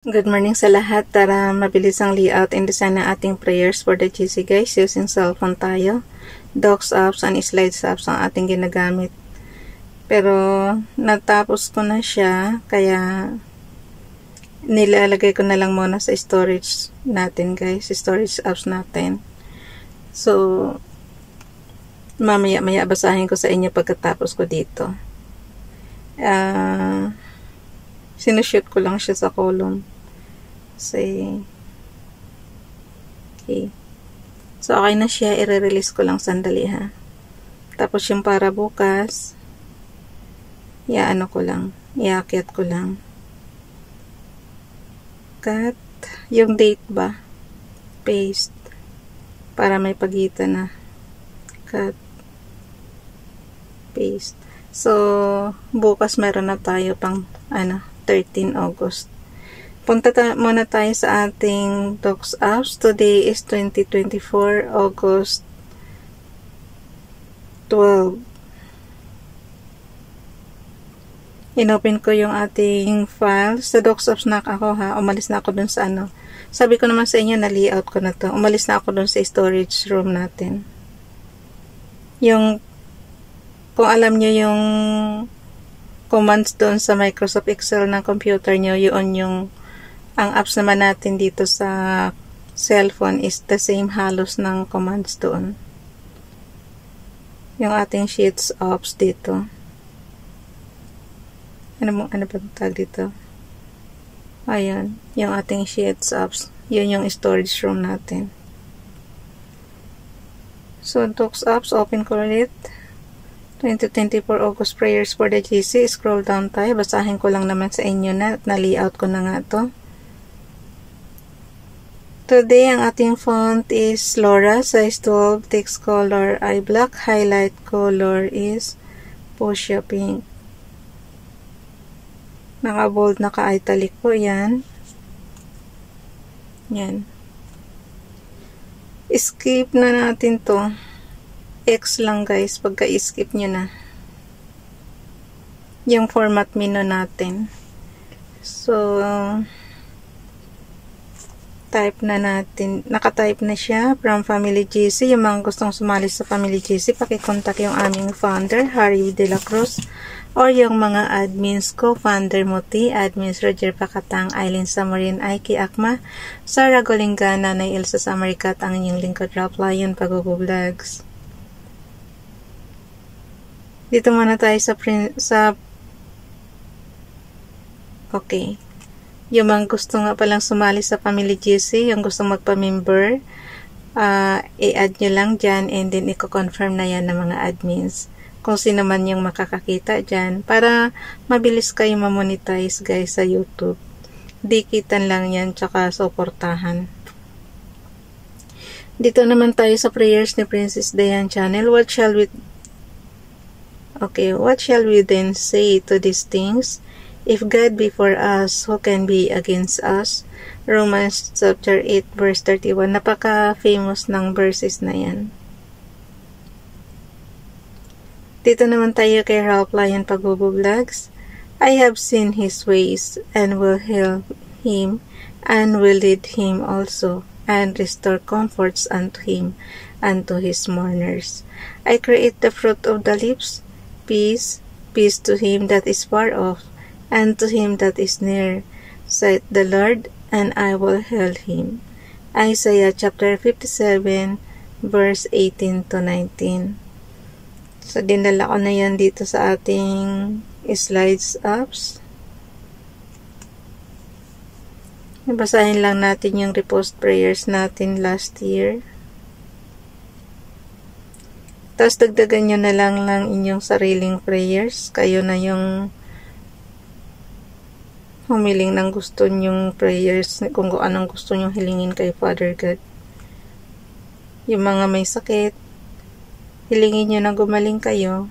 Good morning sa lahat. Tara, mabilis ang layout and design ng ating prayers for the GC guys. Using cellphone tayo. Docs apps and slides apps ang ating ginagamit. Pero, natapos ko na siya. Kaya, nilalagay ko na lang muna sa storage natin guys. Storage apps natin. So, mamaya-maya basahin ko sa inyo pagkatapos ko dito. Sinushoot ko lang siya sa column. Okay. So, okay na siya. I-release ko lang sandali ha. Tapos yung para bukas, iaano ko lang. Iakyat ko lang. Cut. Yung date ba? Paste. Para may pagitan na. Cut. Paste. So, bukas meron na tayo pang 13 August. Punta muna tayo sa ating Docs apps. Today is 2024 August 12. Inopen ko yung ating files. Sa Docs apps na ako ha. Umalis na ako dun sa Sabi ko naman sa inyo na layout ko na to. Umalis na ako dun sa storage room natin. Kung alam nyo yung commands doon sa Microsoft Excel ng computer nyo, yun ang apps naman natin dito sa cellphone is the same halos ng commands doon. Yung ating sheets apps dito. Ano ba tag dito? Ayan, yung ating sheets apps. Yun yung storage room natin. So, Docs apps, open ko ulit. 2024 August prayers for the GC. Scroll down tayo. Basahin ko lang naman sa inyo na layout ko na nga to. Today, ang ating font is Laura, size 12, text color ay black, highlight color is fuchsia pink. Naka-bold, naka-italic po yan. Yan. Skip na natin to. X lang guys, pagka skip nyo na. Yung format menu natin. So, type na natin. Naka-type na siya from Family GC. Yung mga gustong sumali sa Family GC, pakikontak yung aming founder, Harry De La Cruz, or yung mga admins ko, founder Muti, admins Roger Pacatang, Aileen Samarin, Aiki Akma, Sarah Golingana, Nay Elsa Samarikat, ang inyong lingkod Ralph Lion, Pag-Vlogs. Dito muna tayo okay. Yung mga gusto nga palang sumali sa Family GC, yung gusto magpa-member, i-add nyo lang dyan and then i-confirm na yan ng mga admins. Kung sino man yung makakakita dyan para mabilis kayo ma-monetize guys sa YouTube. Dikitan lang yan tsaka suportahan. Dito naman tayo sa prayers ni Princess Diane Channel. What shall we then say to these things? If God be for us, who can be against us? Romans chapter 8 verse 31. Napaka-famous ng verses na yan. Dito naman tayo kay Ralph Lion Pag-Vlogs. I have seen his ways and will help him and will lead him also and restore comforts unto him and to his mourners. I create the fruit of the lips, peace to him that is far off, and to him that is near, saith the Lord, and I will help him. Isaiah chapter 57, verse 18 to 19. So, dinala ko na yan dito sa ating slides apps. Basahin lang natin yung repost prayers natin last year. Tapos, dagdagan nyo na lang inyong sariling prayers. Kayo na yung humiling ng gusto nyong prayers, kung anong gusto nyong hilingin kay Father God. Yung mga may sakit, hilingin nyo na gumaling kayo.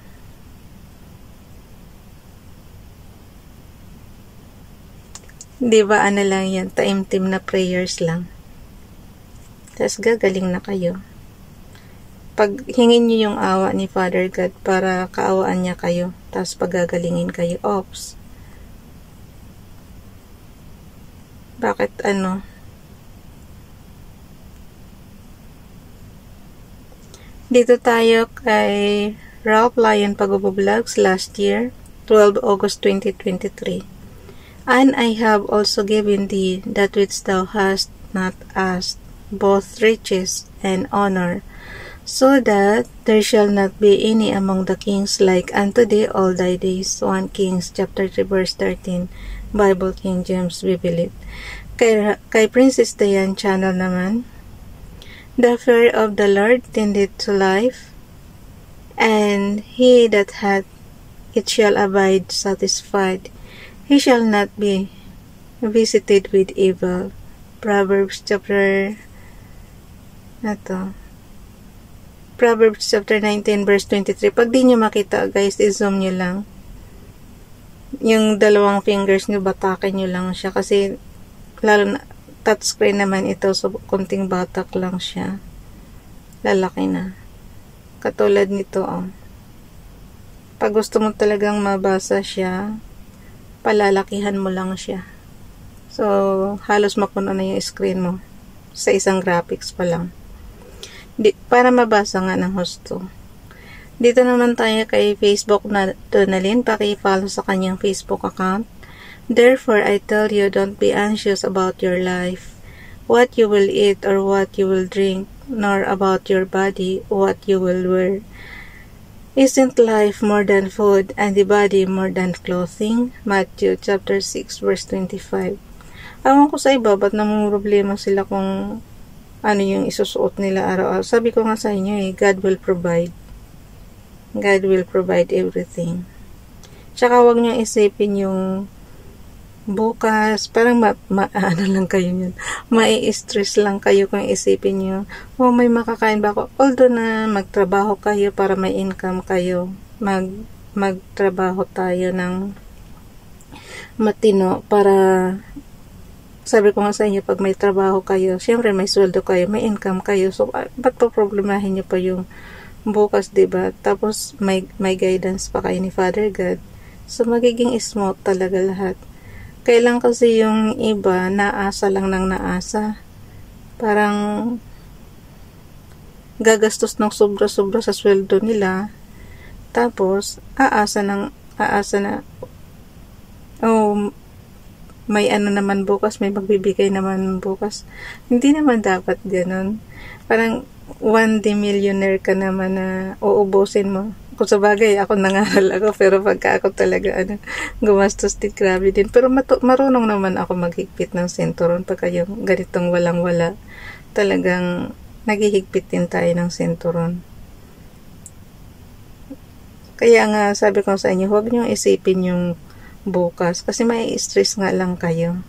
Di ba lang yan, taimtim na prayers lang. Tapos gagaling na kayo. Pag hingin nyo yung awa ni Father God para kaawaan niya kayo, tapos pagagalingin kayo, ops. Bakit ano? Dito tayo kay Ralph Lyon Pag-Vlogs last year, 12 August 2023. And I have also given thee that which thou hast not asked, both riches and honor, so that there shall not be any among the kings like unto thee all thy days. 1 Kings chapter 3 verse 13, Bible King James Bible. Kay Princess Diane channel naman, the fear of the Lord tendeth to life, and he that hath it shall abide satisfied. He shall not be visited with evil. Proverbs chapter 19 verse 23. Pag di nyo makita guys, i-zoom nyo lang. Yung dalawang fingers nyo, batakin nyo lang siya. Kasi lalo na touchscreen naman ito, so kunting batak lang siya. Lalaki na. Katulad nito, oh. Pag gusto mo talagang mabasa siya, palalakihan mo lang siya. So, halos mapuno na yung screen mo sa isang graphics pa lang. Para mabasa nga ng husto. Dito naman tayo kay Facebook na Donalyn. Paki-follow sa kanyang Facebook account. Therefore, I tell you, don't be anxious about your life, what you will eat or what you will drink, nor about your body, what you will wear. Isn't life more than food, and the body more than clothing? Matthew chapter 6 verse 25. Awan ko sa iba, ba't namumroblema sila kung ano yung isusuot nila araw-araw? Sabi ko nga sa inyo God will provide. God will provide everything. Tsaka huwag nyo isipin yung bukas, parang ano lang kayo yun. Mai-stress lang kayo kung isipin nyo, may makakain ba ako? Although na magtrabaho kayo para may income kayo. Magtrabaho tayo ng matino para, sabi ko nga sa inyo, pag may trabaho kayo, syempre may sweldo kayo, may income kayo. So, ba't pa problemahin nyo pa yung bukas, diba? Tapos, may guidance pa kayo ni Father God. So, magiging smooth talaga lahat. Kailan kasi yung iba, naasa lang ng naasa. Parang gagastos ng sobra-sobra sa sweldo nila. Tapos, aasa na, may ano naman bukas, may magbibigay naman bukas. Hindi naman dapat ganun. Parang, one day millionaire ka naman na uubusin mo. Kung sa bagay, ako nangaral ako, pero pagka ako talaga gumastos din, grabe din. Pero marunong naman ako maghigpit ng senturon pagka yung ganitong walang-wala. Talagang naghihigpit din tayo ng senturon. Kaya nga, sabi ko sa inyo, huwag niyong isipin yung bukas, kasi may stress nga lang kayo.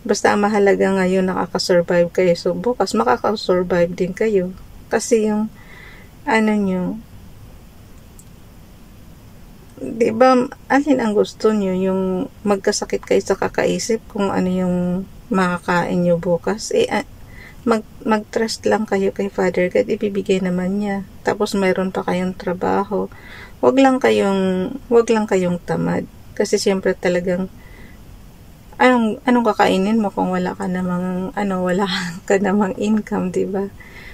Basta mahalaga ngayon nakakasurvive kayo. So, bukas makakasurvive din kayo. Kasi yung, nyo, diba, alin ang gusto nyo? Yung magkasakit kayo sa kakaisip kung ano yung makakain nyo bukas. Mag-trust lang kayo kay Father God. Ibibigay naman niya. Tapos mayroon pa kayong trabaho. Wag lang kayong tamad. Kasi siyempre talagang anong kakainin mo kung wala ka namang income, diba?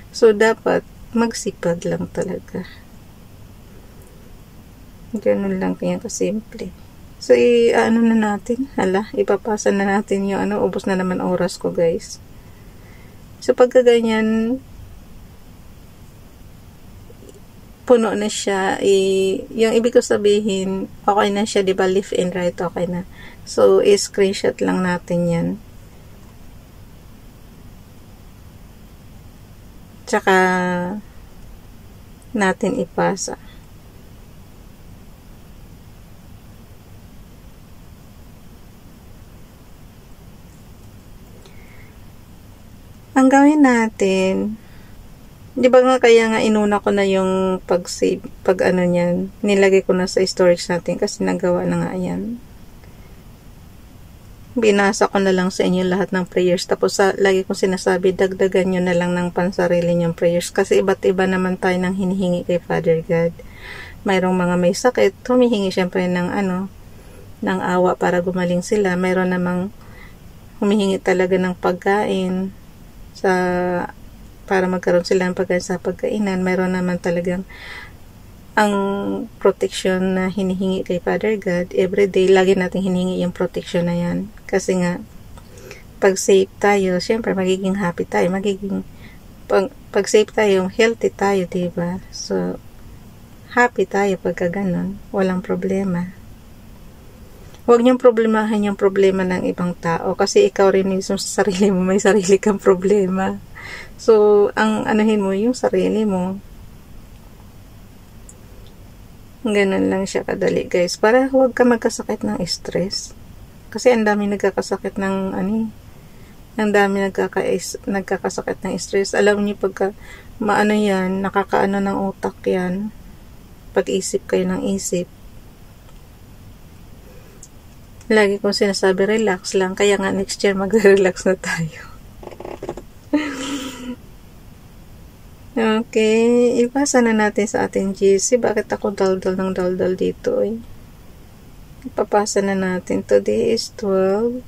So dapat magsipag lang talaga. Ganun lang kaya kasimple. So, na natin. Ipapasa na natin yung ubos na naman oras ko, guys. So, pagkaganyan, puno na siya. Yung ibig ko sabihin, okay na siya, diba? Left and right, okay na. So, screenshot lang natin yan. Tsaka, natin ipasa. Ang gawin natin, di ba nga kaya nga inuna ko na yung pag-save, niyan, nilagay ko na sa storage natin kasi nagawa na nga yan. Binasa ko na lang sa inyo lahat ng prayers, tapos lagi kong sinasabi, dagdagan nyo na lang ng pansarili nyong prayers kasi iba't iba naman tayo ng hinihingi kay Father God. Mayroong mga may sakit, humihingi syempre ng ng awa para gumaling sila. Mayroon namang humihingi talaga ng pagkain sa para magkaroon sila ng pagkain sa pagkainan. Mayroon naman talagang ang protection na hinihingi kay Father God. Everyday, lagi natin hinihingi yung protection na yan. Kasi nga, pag safe tayo, syempre magiging happy tayo. Pag safe tayo, healthy tayo, diba? So, happy tayo pagka ganun. Walang problema. Huwag niyong problemahan yung problema ng ibang tao kasi ikaw rin mismo sa sarili mo, may sarili kang problema. So, ang anuhin mo yung sarili mo. Ganun lang siya kadali, guys. Para huwag ka magkasakit ng stress. Kasi ang dami nagkakasakit ng ang dami nagkakasakit ng stress. Alam niyo pagka maano yan, nakakaano ng utak yan. Pag-isip kayo ng isip. Lagi kong sinasabi, relax lang. Kaya nga next year magre-relax na tayo. Okay. Ipasa na natin sa ating GC. Bakit ako daldal ng daldal dito eh? Ipapasa na natin. Today is 12.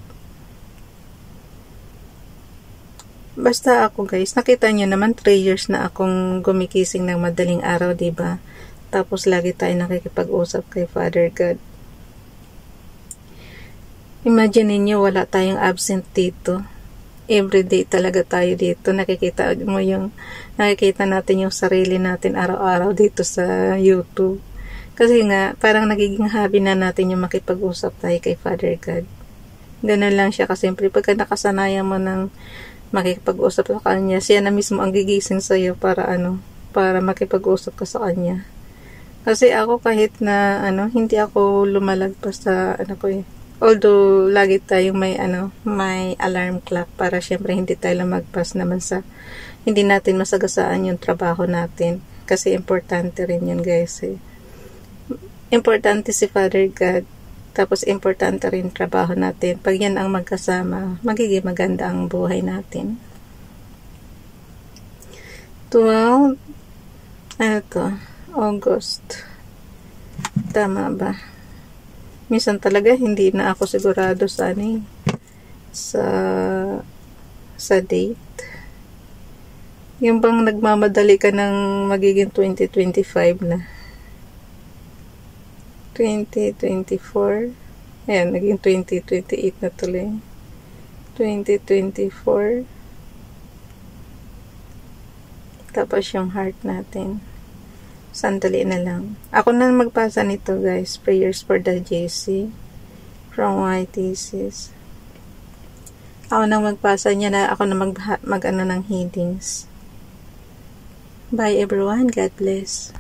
Basta ako guys, nakita nyo naman 3 years na akong gumigising ng madaling araw, diba? Tapos lagi tayo nakikipag-usap kay Father God. Imagine niyo wala tayong absent dito. Everyday talaga tayo dito. Nakikita natin yung sarili natin araw-araw dito sa YouTube. Kasi nga, parang nagiging hobby na natin yung makipag-usap tayo kay Father God. Ganun lang siya kasimple. Pagka nakasanayan mo ng makipag-usap sa Kanya, siya na mismo ang gigising sa'yo para makipag-usap ka sa Kanya. Kasi ako kahit na hindi ako lumalagpas sa although lagi tayong may alarm clock para syempre hindi tayo lumagpas naman sa hindi natin masagasaan yung trabaho natin. Kasi importante rin yun guys eh. Importante si Father God. Tapos importante rin trabaho natin. Pag yan ang magkasama, magiging maganda ang buhay natin. 12 August. Tama ba? Minsan talaga hindi na ako sigurado sa sa date. Yung bang nagmamadali ka ng magiging 2025 na. 2024. Ayan, naging 2028 na tuloy. 2024. Tapos yung heart natin. Sandali na lang. Ako na magpasa nito guys. Prayers for the JC from YTCs. Ako na magpasa niya na ako na mag ng healings. Bye everyone. God bless.